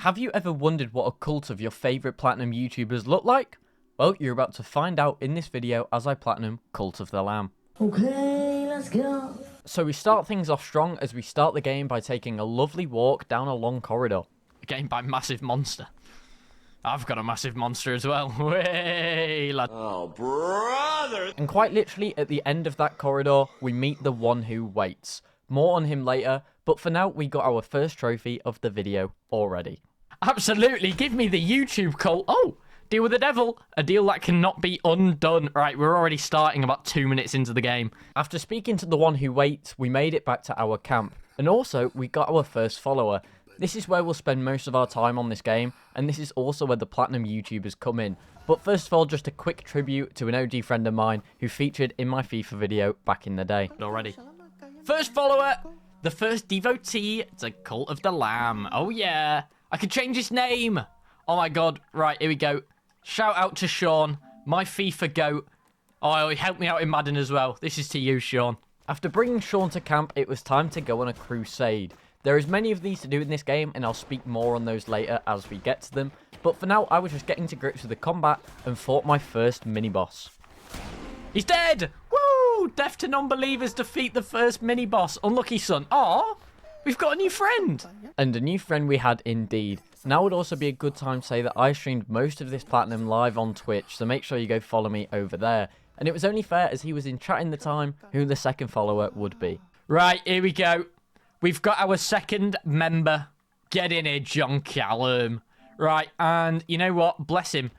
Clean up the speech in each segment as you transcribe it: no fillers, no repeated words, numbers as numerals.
Have you ever wondered what a cult of your favourite platinum YouTubers look like? Well, you're about to find out in this video as I platinum Cult of the Lamb. Okay, let's go. So we start things off strong as we start the game by taking a lovely walk down a long corridor. Getting by massive monster. I've got a massive monster as well. Way, lad. Oh, brother. And quite literally at the end of that corridor, we meet the one who waits. More on him later, but for now we got our first trophy of the video already. Absolutely, give me the YouTube cult. Oh, deal with the devil. A deal that cannot be undone. Right, we're already starting about 2 minutes into the game. After speaking to the one who waits, we made it back to our camp. And also, we got our first follower. This is where we'll spend most of our time on this game, and this is also where the platinum YouTubers come in. But first of all, just a quick tribute to an OG friend of mine who featured in my FIFA video back in the day. Already. First follower, the first devotee to Cult of the Lamb. Oh yeah, I could change his name. Oh my god, right, here we go. Shout out to Sean, my FIFA goat. Oh, he helped me out in Madden as well. This is to you, Sean. After bringing Sean to camp, it was time to go on a crusade. There is many of these to do in this game, and I'll speak more on those later as we get to them. But for now, I was just getting to grips with the combat and fought my first mini-boss. He's dead! Woo! Death to non-believers defeat the first mini-boss. Unlucky son. Aw, we've got a new friend. And a new friend we had indeed. Now would also be a good time to say that I streamed most of this platinum live on Twitch, so make sure you go follow me over there. And it was only fair as he was in chat in the time who the second follower would be. Right, here we go. We've got our second member. Get in here, John Callum. Right, and you know what? Bless him.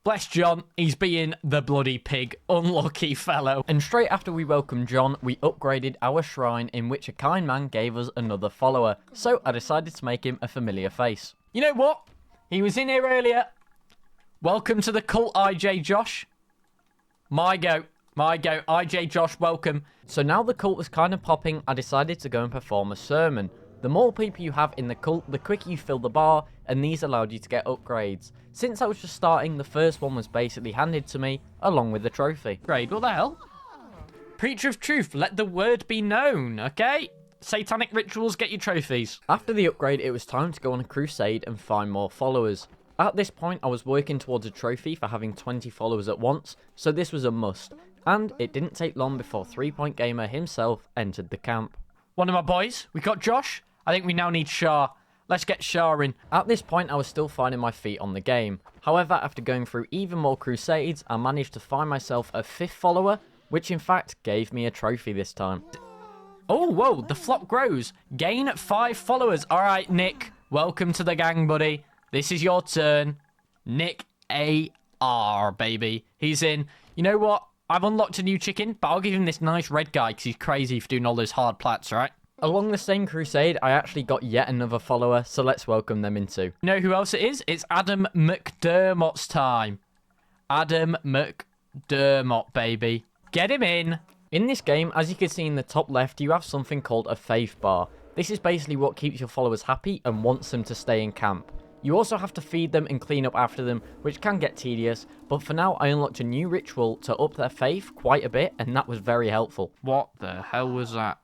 Bless John. He's being the bloody pig. Unlucky fellow. And straight after we welcomed John, we upgraded our shrine in which a kind man gave us another follower. So I decided to make him a familiar face. You know what? He was in here earlier. Welcome to the cult, IJ Josh. My goat. My goat. IJ Josh, welcome. So now the cult was kind of popping, I decided to go and perform a sermon. The more people you have in the cult, the quicker you fill the bar, and these allowed you to get upgrades. Since I was just starting, the first one was basically handed to me, along with the trophy. Grade, what the hell? Preacher of truth, let the word be known, okay? Satanic rituals get you trophies. After the upgrade, it was time to go on a crusade and find more followers. At this point, I was working towards a trophy for having 20 followers at once, so this was a must. And it didn't take long before 3 Point Gamer himself entered the camp. One of my boys, we got Josh. I think we now need Shah. Let's get Shah in. At this point, I was still finding my feet on the game. However, after going through even more crusades, I managed to find myself a 5th follower, which in fact gave me a trophy this time. Oh, whoa, the flop grows. Gain 5 followers. All right, Nick, welcome to the gang, buddy. This is your turn. Nick AR, baby. He's in. You know what? I've unlocked a new chicken, but I'll give him this nice red guy because he's crazy for doing all those hard plats, right? Along the same crusade, I actually got yet another follower, so let's welcome them in too. You know who else it is? It's Adam McDermott's time. Adam McDermott, baby. Get him in. In this game, as you can see in the top left, you have something called a faith bar. This is basically what keeps your followers happy and wants them to stay in camp. You also have to feed them and clean up after them, which can get tedious, but for now I unlocked a new ritual to up their faith quite a bit, and that was very helpful. What the hell was that?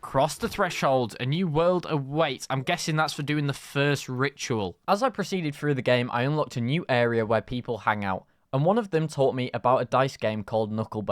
Cross the threshold, a new world awaits. I'm guessing that's for doing the first ritual. As I proceeded through the game, I unlocked a new area where people hang out, and one of them taught me about a dice game called Knuckle.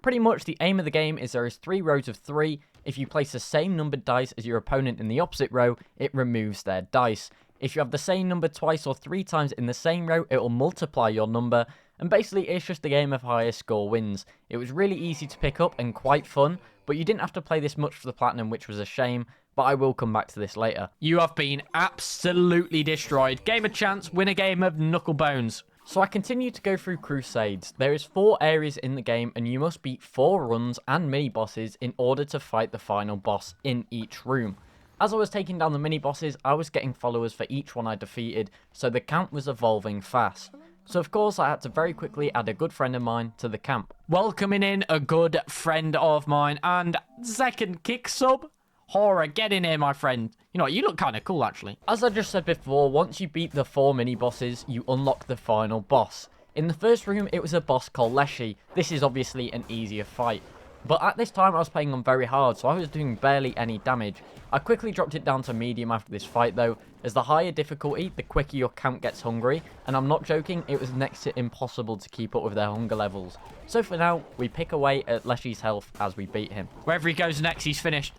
Pretty much the aim of the game is there is 3 rows of 3. If you place the same numbered dice as your opponent in the opposite row, it removes their dice. If you have the same number twice or 3 times in the same row, it will multiply your number. And basically, it's just a game of highest score wins. It was really easy to pick up and quite fun, but you didn't have to play this much for the platinum, which was a shame. But I will come back to this later. You have been absolutely destroyed. Game of chance, win a game of Knucklebones. So I continued to go through crusades. There is 4 areas in the game and you must beat 4 runs and mini bosses in order to fight the final boss in each room. As I was taking down the mini bosses, I was getting followers for each one I defeated, so the camp was evolving fast. So of course I had to very quickly add a good friend of mine to the camp. Welcoming in a good friend of mine and second kick sub. Horror, get in here, my friend. You know what, you look kind of cool, actually. As I just said before, once you beat the 4 mini-bosses, you unlock the final boss. In the first room, it was a boss called Leshy. This is obviously an easier fight. But at this time I was playing on very hard, so I was doing barely any damage. I quickly dropped it down to medium after this fight though, as the higher difficulty, the quicker your camp gets hungry, and I'm not joking, it was next to impossible to keep up with their hunger levels. So for now, we pick away at Leshy's health as we beat him. Wherever he goes next, he's finished.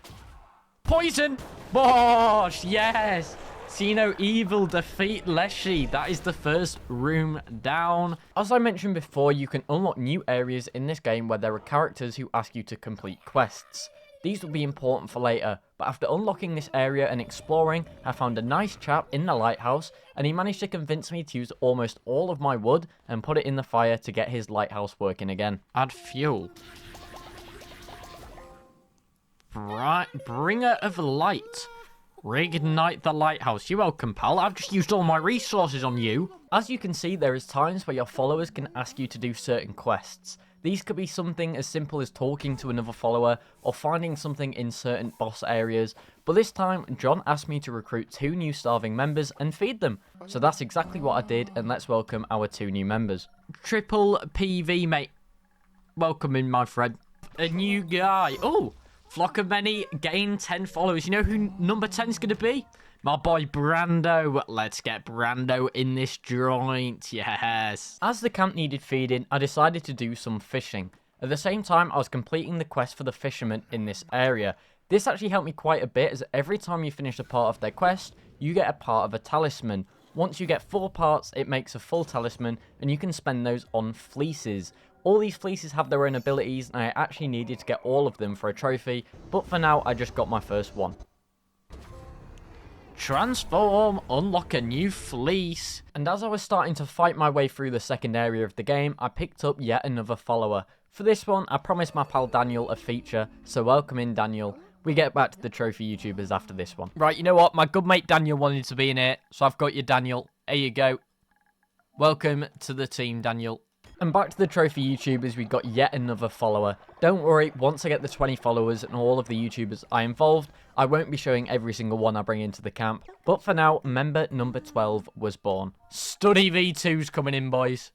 Poison! Bosh! Yes! See no evil, defeat Leshy. That is the first room down. As I mentioned before, you can unlock new areas in this game where there are characters who ask you to complete quests. These will be important for later, but after unlocking this area and exploring, I found a nice chap in the lighthouse, and he managed to convince me to use almost all of my wood and put it in the fire to get his lighthouse working again. Add fuel. Right, bringer of light. Reignite the lighthouse. You're welcome, pal. I've just used all my resources on you. As you can see, there is times where your followers can ask you to do certain quests. These could be something as simple as talking to another follower or finding something in certain boss areas, but this time John asked me to recruit 2 new starving members and feed them. So that's exactly what I did, and let's welcome our 2 new members. Triple PV, mate. Welcome in, my friend. A new guy. Oh, flock of many, gain 10 followers. You know who number 10 is going to be? My boy Brando. Let's get Brando in this joint. Yes. As the camp needed feeding, I decided to do some fishing. At the same time, I was completing the quest for the fishermen in this area. This actually helped me quite a bit, as every time you finish a part of their quest, you get a part of a talisman. Once you get 4 parts, it makes a full talisman, and you can spend those on fleeces. All these fleeces have their own abilities, and I actually needed to get all of them for a trophy, but for now, I just got my first one. Transform, unlock a new fleece. And as I was starting to fight my way through the second area of the game, I picked up yet another follower. For this one, I promised my pal Daniel a feature, so welcome in, Daniel. We get back to the trophy YouTubers after this one. Right, you know what? My good mate Daniel wanted to be in it, so I've got you, Daniel. Here you go. Welcome to the team, Daniel. And back to the trophy YouTubers, we got yet another follower. Don't worry, once I get the 20 followers and all of the YouTubers I involved, I won't be showing every single one I bring into the camp. But for now, member number 12 was born. Study V2's coming in, boys.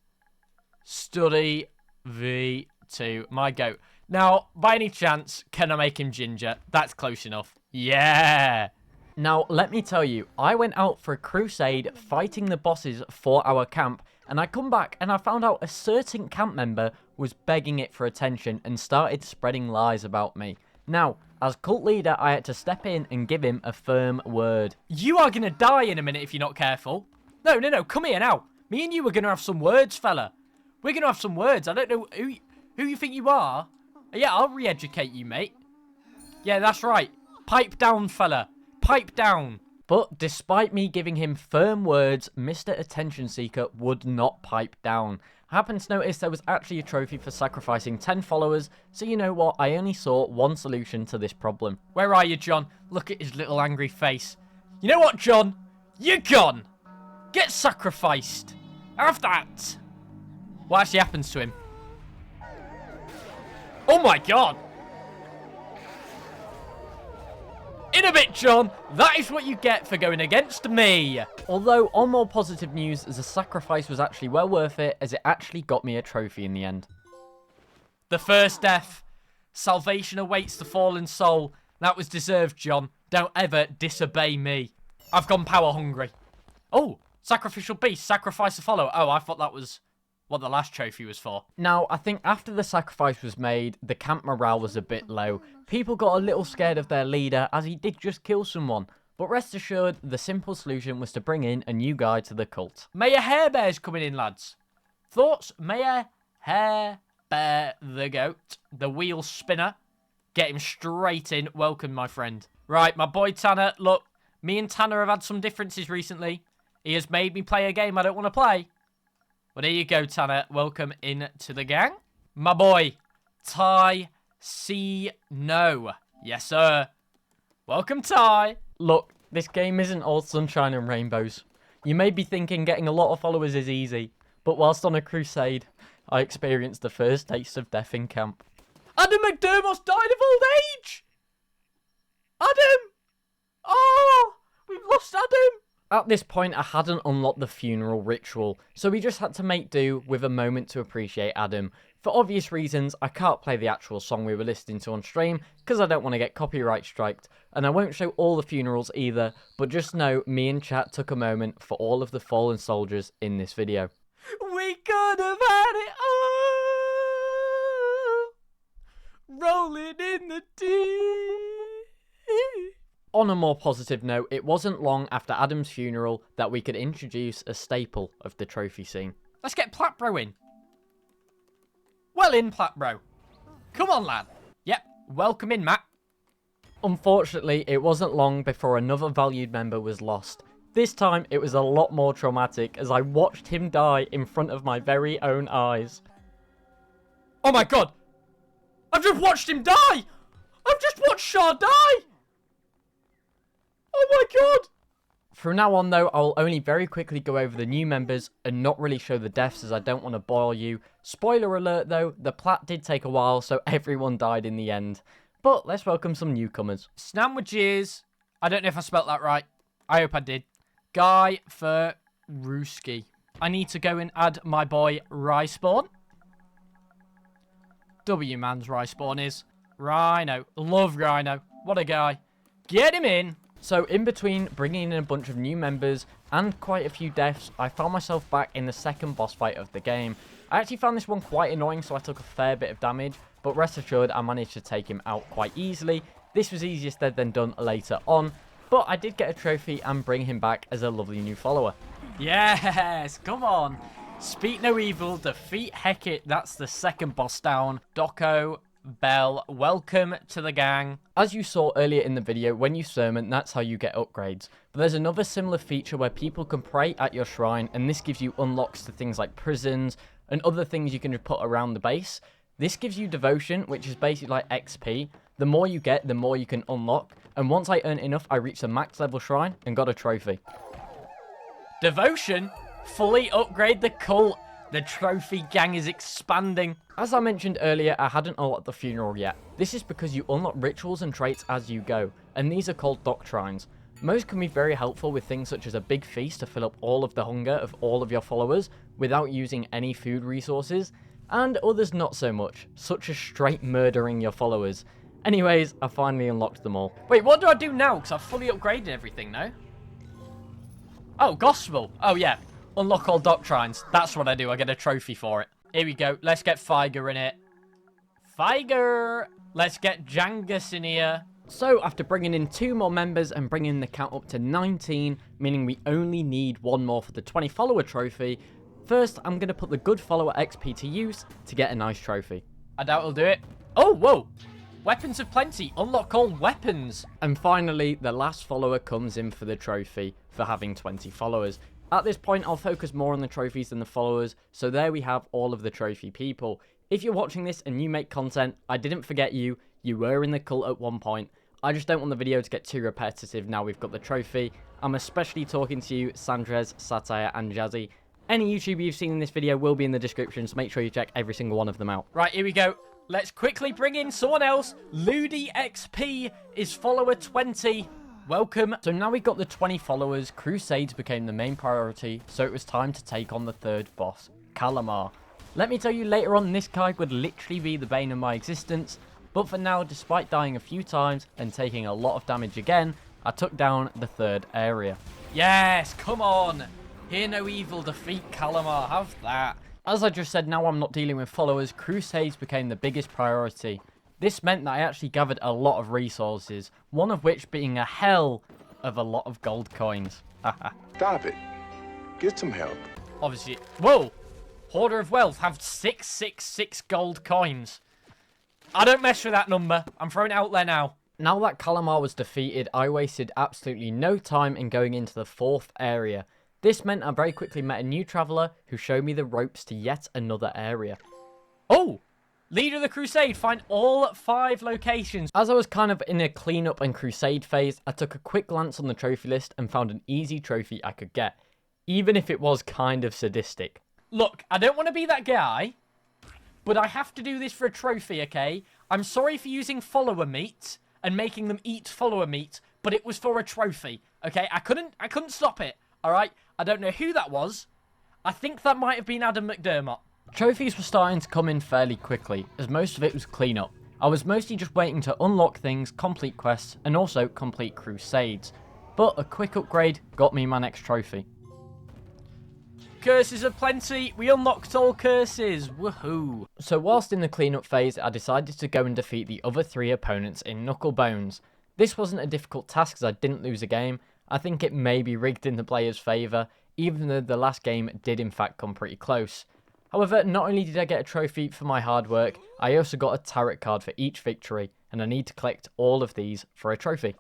Study V2. My goat. Now, by any chance, can I make him ginger? That's close enough. Yeah! Now, let me tell you, I went out for a crusade fighting the bosses for our camp, and I come back and I found out a certain camp member was begging it for attention and started spreading lies about me. Now, as cult leader, I had to step in and give him a firm word. You are going to die in a minute if you're not careful. No, come here now. Me and you are going to have some words, fella. We're going to have some words. I don't know who you think you are. Yeah, I'll re-educate you, mate. Yeah, that's right. Pipe down, fella. Pipe down. But despite me giving him firm words, Mr. Attention Seeker would not pipe down. I happened to notice there was actually a trophy for sacrificing 10 followers, so you know what, I only saw one solution to this problem. Where are you, John? Look at his little angry face. You know what, John? You're gone. Get sacrificed. Have that. What actually happens to him? Oh my god. In a bit, John. That is what you get for going against me. Although, on more positive news, the sacrifice was actually well worth it, as it actually got me a trophy in the end. The first death. Salvation awaits the fallen soul. That was deserved, John. Don't ever disobey me. I've gone power hungry. Oh, sacrificial beast. Sacrifice a follower. Oh, I thought that was what the last trophy was for. Now, I think after the sacrifice was made, the camp morale was a bit low. People got a little scared of their leader, as he did just kill someone. But rest assured, the simple solution was to bring in a new guy to the cult. Mayor Hairbear's coming in, lads. Thoughts? Mayor Hairbear the goat. The wheel spinner. Get him straight in. Welcome, my friend. Right, my boy Tanner. Look, me and Tanner have had some differences recently. He has made me play a game I don't want to play. Well, there you go, Tanner. Welcome into the gang. My boy, Ty C. No. Yes, sir. Welcome, Ty. Look, this game isn't all sunshine and rainbows. You may be thinking getting a lot of followers is easy, but whilst on a crusade, I experienced the first taste of death in camp. Adam McDermott's died of old age. Adam. Oh, we've lost Adam. At this point, I hadn't unlocked the funeral ritual, so we just had to make do with a moment to appreciate Adam. For obvious reasons, I can't play the actual song we were listening to on stream, because I don't want to get copyright striked, and I won't show all the funerals either, but just know me and chat took a moment for all of the fallen soldiers in this video. We could have had it all, rolling in the deep. On a more positive note, it wasn't long after Adam's funeral that we could introduce a staple of the trophy scene. Let's get Platbro in. Well in, Platbro. Come on, lad. Yep, welcome in, Matt. Unfortunately, it wasn't long before another valued member was lost. This time, it was a lot more traumatic as I watched him die in front of my very own eyes. Oh my god! I've just watched him die! I've just watched Shah die! Oh my god! From now on though, I'll only very quickly go over the new members and not really show the deaths as I don't want to bore you. Spoiler alert though, the plat did take a while, so everyone died in the end. But let's welcome some newcomers. Sandwiches. I don't know if I spelt that right. I hope I did. Guy Ferruski. I need to go and add my boy Ryspawn. W-Man's Ryspawn is. Rhino. Love Rhino. What a guy. Get him in. So in between bringing in a bunch of new members and quite a few deaths, I found myself back in the second boss fight of the game. I actually found this one quite annoying, so I took a fair bit of damage, but rest assured I managed to take him out quite easily. This was easier said than done later on, but I did get a trophy and bring him back as a lovely new follower. Yes, come on. Speak no evil, defeat Hecate. That's the second boss down. Doco, Bell, welcome to the gang. As you saw earlier in the video, when you sermon, that's how you get upgrades. But there's another similar feature where people can pray at your shrine, and this gives you unlocks to things like prisons and other things you can just put around the base. This gives you devotion, which is basically like XP. The more you get, the more you can unlock. And once I earned enough, I reached a max level shrine and got a trophy. Devotion? Fully upgrade the cult. The trophy gang is expanding. As I mentioned earlier, I hadn't unlocked the funeral yet. This is because you unlock rituals and traits as you go, and these are called Doctrines. Most can be very helpful with things such as a big feast to fill up all of the hunger of all of your followers without using any food resources, and others not so much, such as straight murdering your followers. Anyways, I finally unlocked them all. Wait, what do I do now? Because I've fully upgraded everything now. Oh, Gospel. Oh, yeah. Unlock all Doctrines. That's what I do. I get a trophy for it. Here we go. Let's get Figer in it. Figer! Let's get Jangus in here. So, after bringing in 2 more members and bringing the count up to 19, meaning we only need 1 more for the 20 follower trophy, first I'm going to put the good follower XP to use to get a nice trophy. I doubt he'll do it. Oh, whoa! Weapons of plenty. Unlock all weapons. And finally, the last follower comes in for the trophy for having 20 followers. At this point, I'll focus more on the trophies than the followers, so there we have all of the trophy people. If you're watching this and you make content, I didn't forget you. You were in the cult at one point. I just don't want the video to get too repetitive now we've got the trophy. I'm especially talking to you, Sandrez, Satire, and Jazzy. Any YouTuber you've seen in this video will be in the description, so make sure you check every single one of them out. Right, here we go. Let's quickly bring in someone else. Ludi XP is follower 20. Welcome. So now we've got the 20 followers, Crusades became the main priority, so it was time to take on the third boss, Calamar. Let me tell you later on, this guy would literally be the bane of my existence, but for now, despite dying a few times and taking a lot of damage again, I took down the third area. Yes, come on. Hear no evil, defeat Calamar, have that. As I just said, now I'm not dealing with followers, Crusades became the biggest priority. This meant that I actually gathered a lot of resources, one of which being a hell of a lot of gold coins. Stop it. Get some help. Obviously. Whoa! Hoarder of Wealth have 666 gold coins. I don't mess with that number. I'm throwing it out there now. Now that Calamar was defeated, I wasted absolutely no time in going into the 4th area. This meant I very quickly met a new traveller who showed me the ropes to yet another area. Oh! Leader of the Crusade, find all 5 locations. As I was kind of in a cleanup and crusade phase, I took a quick glance on the trophy list and found an easy trophy I could get, even if it was kind of sadistic. Look, I don't want to be that guy, but I have to do this for a trophy, okay? I'm sorry for using follower meat and making them eat follower meat, but it was for a trophy. Okay, I couldn't stop it. All right, I don't know who that was. I think that might have been Adam McDermott. Trophies were starting to come in fairly quickly, as most of it was cleanup. I was mostly just waiting to unlock things, complete quests, and also complete crusades. But a quick upgrade got me my next trophy. Curses aplenty. We unlocked all curses. Woohoo. So whilst in the cleanup phase, I decided to go and defeat the other 3 opponents in Knuckle Bones. This wasn't a difficult task as I didn't lose a game. I think it may be rigged in the player's favour, even though the last game did in fact come pretty close. However, not only did I get a trophy for my hard work, I also got a tarot card for each victory, and I need to collect all of these for a trophy.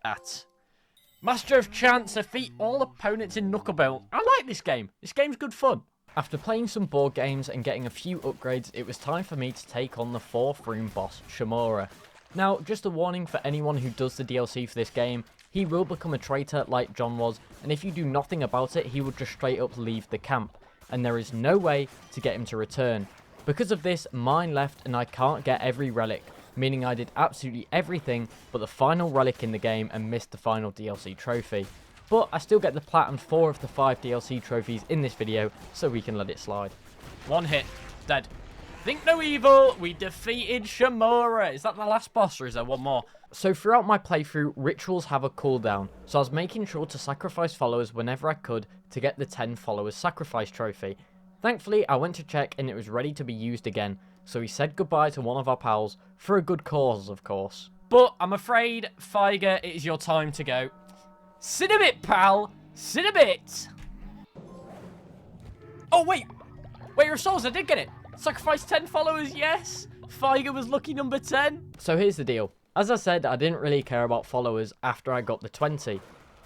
Master of Chance, defeat all opponents in Knucklebone. I like this game. This game's good fun. After playing some board games and getting a few upgrades, it was time for me to take on the 4th room boss, Shamora. Now, just a warning for anyone who does the DLC for this game, he will become a traitor like John was, and if you do nothing about it, he will just straight up leave the camp, and there is no way to get him to return. Because of this, mine left and I can't get every relic, meaning I did absolutely everything but the final relic in the game and missed the final DLC trophy. But I still get the platinum 4 of the 5 DLC trophies in this video, so we can let it slide. 1 hit. Dead. Think no evil. We defeated Shamora. Is that the last boss or is there one more? So throughout my playthrough, rituals have a cooldown, so I was making sure to sacrifice followers whenever I could to get the 10 followers sacrifice trophy. Thankfully, I went to check and it was ready to be used again, so we said goodbye to one of our pals, for a good cause, of course. But I'm afraid, Figer, it is your time to go. Sit a bit, pal. Sit a bit. Oh, wait. Wait, your souls, I did get it. Sacrifice 10 followers, yes. Figer was lucky number 10. So here's the deal. As I said, I didn't really care about followers after I got the 20,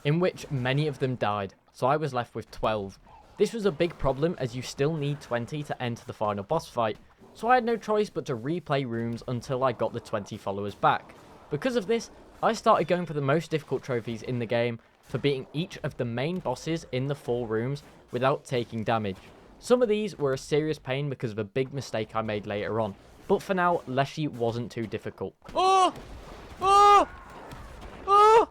in which many of them died, so I was left with 12. This was a big problem as you still need 20 to enter the final boss fight, so I had no choice but to replay rooms until I got the 20 followers back. Because of this, I started going for the most difficult trophies in the game for beating each of the main bosses in the 4 rooms without taking damage. Some of these were a serious pain because of a big mistake I made later on, but for now, Leshy wasn't too difficult. Oh! Oh! Oh!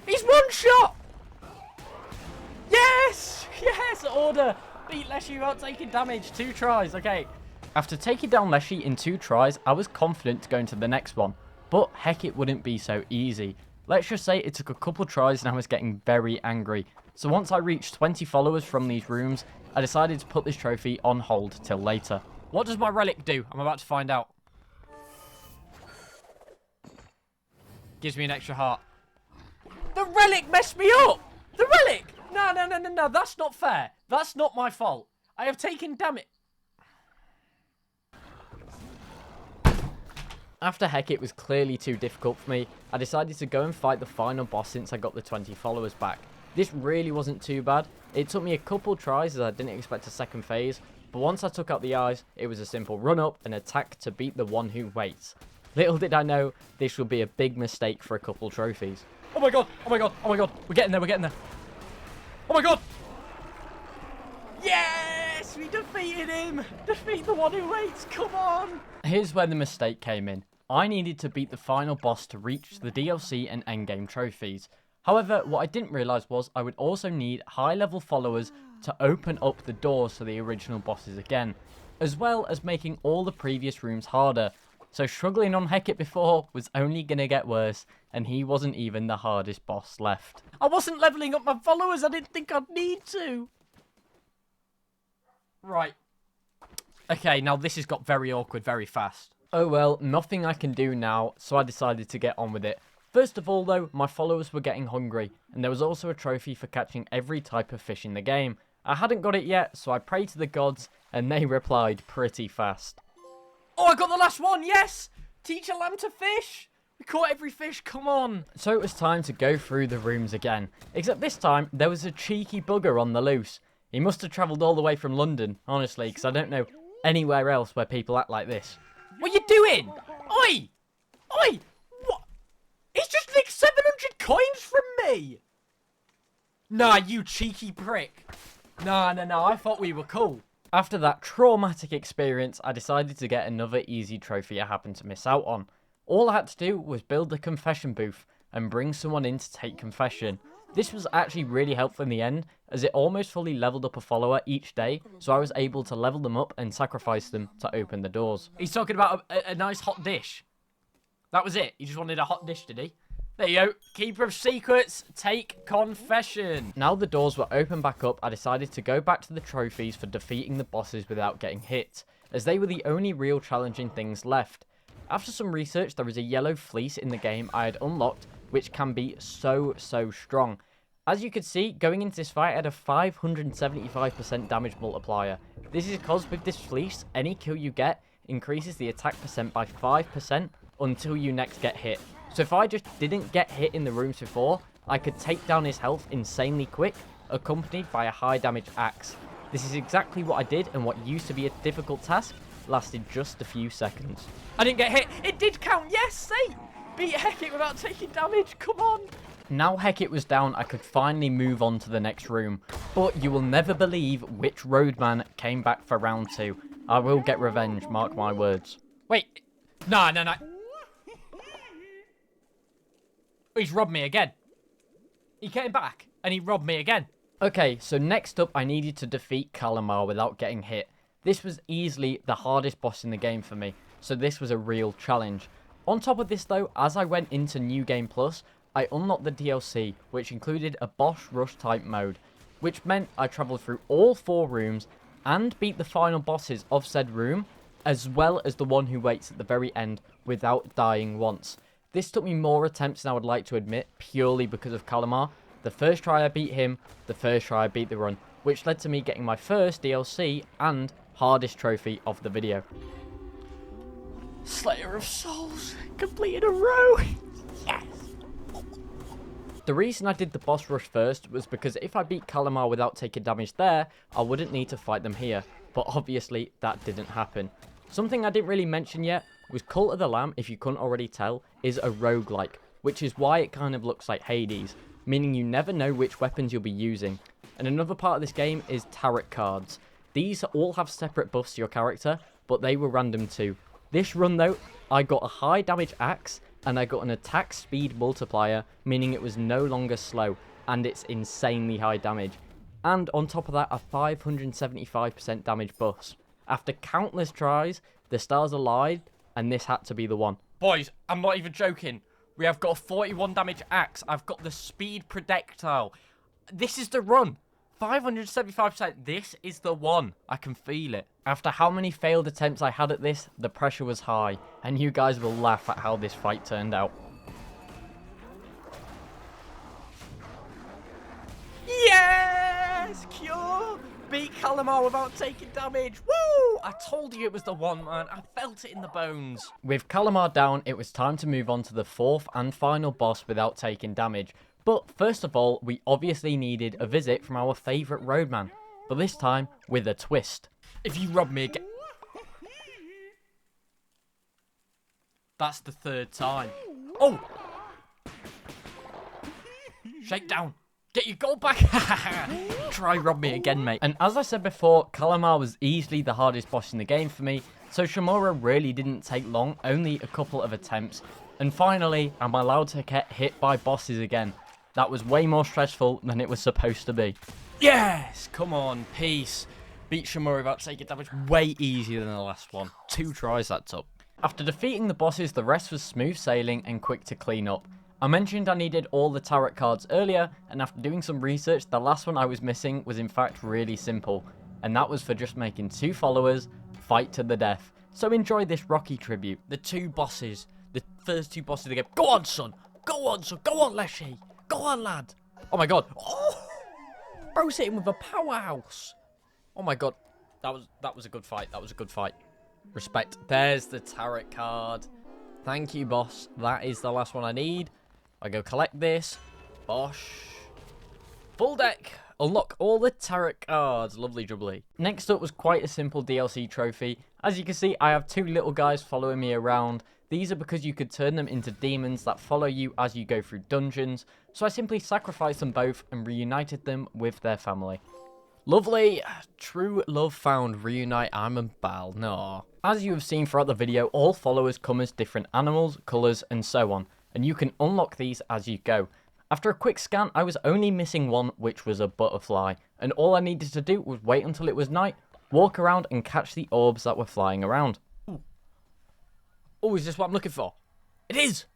He's one shot! Yes! Yes! Order! Beat Leshy without taking damage. 2 tries. Okay. After taking down Leshy in 2 tries, I was confident to go into the next one, but heck, it wouldn't be so easy. Let's just say it took a couple tries and I was getting very angry. So once I reached 20 followers from these rooms, I decided to put this trophy on hold till later. What does my relic do? I'm about to find out. Gives me an extra heart. The relic messed me up! The relic! No, no, no, no, no. That's not fair. That's not my fault. I have taken damage. After Hecate was clearly too difficult for me, I decided to go and fight the final boss since I got the 20 followers back. This really wasn't too bad. It took me a couple tries as I didn't expect a second phase, but once I took out the eyes, it was a simple run up and attack to beat the one who waits. Little did I know, this would be a big mistake for a couple trophies. Oh my god, oh my god, oh my god. We're getting there, we're getting there. Oh my god! Yes! We defeated him! Defeat the one who waits, come on! Here's where the mistake came in. I needed to beat the final boss to reach the DLC and endgame trophies. However, what I didn't realise was I would also need high level followers to open up the doors to the original bosses again, as well as making all the previous rooms harder. So struggling on Hecate before was only going to get worse, and he wasn't even the hardest boss left. I wasn't levelling up my followers, I didn't think I'd need to. Right. Okay, now this has got very awkward very fast. Oh well, nothing I can do now, so I decided to get on with it. First of all though, my followers were getting hungry, and there was also a trophy for catching every type of fish in the game. I hadn't got it yet, so I prayed to the gods, and they replied pretty fast. Oh, I got the last one, yes! Teach a lamb to fish! We caught every fish, come on! So it was time to go through the rooms again, except this time, there was a cheeky bugger on the loose. He must have travelled all the way from London, honestly, because I don't know anywhere else where people act like this. What are you doing? Oi! Oi! What? He's just nicked 700 coins from me! Nah, you cheeky prick. Nah, I thought we were cool. After that traumatic experience, I decided to get another easy trophy I happened to miss out on. All I had to do was build a confession booth, and bring someone in to take confession. This was actually really helpful in the end, as it almost fully leveled up a follower each day, so I was able to level them up and sacrifice them to open the doors. He's talking about a nice hot dish. That was it. He just wanted a hot dish, did he? There you go. Keeper of secrets, take confession. Now the doors were open back up, I decided to go back to the trophies for defeating the bosses without getting hit, as they were the only real challenging things left. After some research, there is a yellow fleece in the game I had unlocked, which can be so strong. As you could see, going into this fight, I had a 575% damage multiplier. This is because with this fleece, any kill you get increases the attack percent by 5% until you next get hit. So if I just didn't get hit in the rooms before, I could take down his health insanely quick, accompanied by a high damage axe. This is exactly what I did, and what used to be a difficult task lasted just a few seconds. I didn't get hit. It did count. Yes, see? Beat Hecate without taking damage. Come on. Now Hecate was down, I could finally move on to the next room. But you will never believe which roadman came back for round 2. I will get revenge, mark my words. Wait. No. He's robbed me again. He came back and he robbed me again. Okay, so next up I needed to defeat Calamar without getting hit. This was easily the hardest boss in the game for me, so this was a real challenge. On top of this though, as I went into New Game Plus, I unlocked the DLC, which included a boss rush type mode, which meant I travelled through all 4 rooms and beat the final bosses of said room, as well as the one who waits at the very end without dying once. This took me more attempts than I would like to admit, purely because of Calamar. The first try I beat him, the first try I beat the run, which led to me getting my first DLC and hardest trophy of the video. Slayer of Souls. Completed a row. Yes. The reason I did the boss rush first was because if I beat Calamar without taking damage there, I wouldn't need to fight them here. But obviously, that didn't happen. Something I didn't really mention yet was Cult of the Lamb, if you couldn't already tell, is a roguelike, which is why it kind of looks like Hades, meaning you never know which weapons you'll be using. And another part of this game is tarot cards. These all have separate buffs to your character, but they were random too. This run though, I got a high damage axe, and I got an attack speed multiplier, meaning it was no longer slow, and it's insanely high damage. And on top of that, a 575% damage buff. After countless tries, the stars aligned, and this had to be the one. Boys, I'm not even joking. We have got a 41 damage axe. I've got the speed projectile. This is the run. 575%. This is the one. I can feel it. After how many failed attempts I had at this, the pressure was high, and you guys will laugh at how this fight turned out. Yes! Cure! Beat Calamar without taking damage. Woo! I told you it was the one, man. I felt it in the bones. With Calamar down, it was time to move on to the 4th and final boss without taking damage. But first of all, we obviously needed a visit from our favourite roadman, but this time with a twist. If you rob me again... That's the 3rd time. Oh! Shake down. Get your gold back. Try rob me again, mate. And as I said before, Calamar was easily the hardest boss in the game for me, so Shamura really didn't take long, only a couple of attempts. And finally, I'm allowed to get hit by bosses again. That was way more stressful than it was supposed to be. Yes! Come on, peace. Beat Shamura without taking damage. Way easier than the last one. 2 tries that took. After defeating the bosses, the rest was smooth sailing and quick to clean up. I mentioned I needed all the tarot cards earlier, and after doing some research, the last one I was missing was in fact really simple. And that was for just making 2 followers fight to the death. So enjoy this Rocky tribute. The 2 bosses. The first 2 bosses of the game. Go on, son. Go on, son. Go on, Leshy. Go on, lad. Oh, my God. Oh! Bro's hitting with a powerhouse. Oh, my God. That was a good fight. That was a good fight. Respect. There's the tarot card. Thank you, boss. That is the last one I need. I go collect this. Bosh. Full deck. Unlock all the tarot cards. Lovely jubbly. Next up was quite a simple DLC trophy. As you can see, I have 2 little guys following me around. These are because you could turn them into demons that follow you as you go through dungeons. So I simply sacrificed them both and reunited them with their family. Lovely. True love found. Reunite Am and Bal. No. As you have seen throughout the video, all followers come as different animals, colours and so on. and you can unlock these as you go. After a quick scan, I was only missing one, which was a butterfly, and all I needed to do was wait until it was night, walk around and catch the orbs that were flying around. Oh, is this what I'm looking for? It is!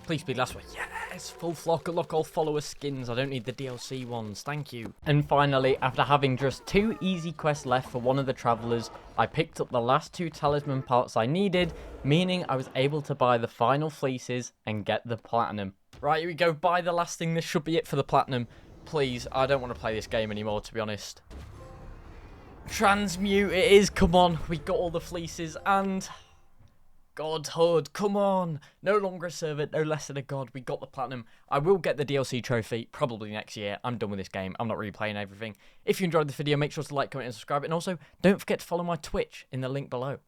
Please be last one. Yes, full flock, unlock all follower skins. I don't need the DLC ones, thank you. And finally, after having just 2 easy quests left for one of the travelers, I picked up the last 2 talisman parts I needed, meaning I was able to buy the final fleeces and get the platinum. Right, here we go, buy the last thing. This should be it for the platinum. Please, I don't want to play this game anymore, to be honest. Transmute, it is, come on. We got all the fleeces and... Godhood, come on. No longer a servant, no less than a god. We got the platinum. I will get the DLC trophy probably next year. I'm done with this game. I'm not really playing everything. If you enjoyed the video, make sure to like, comment, and subscribe. And also, don't forget to follow my Twitch in the link below.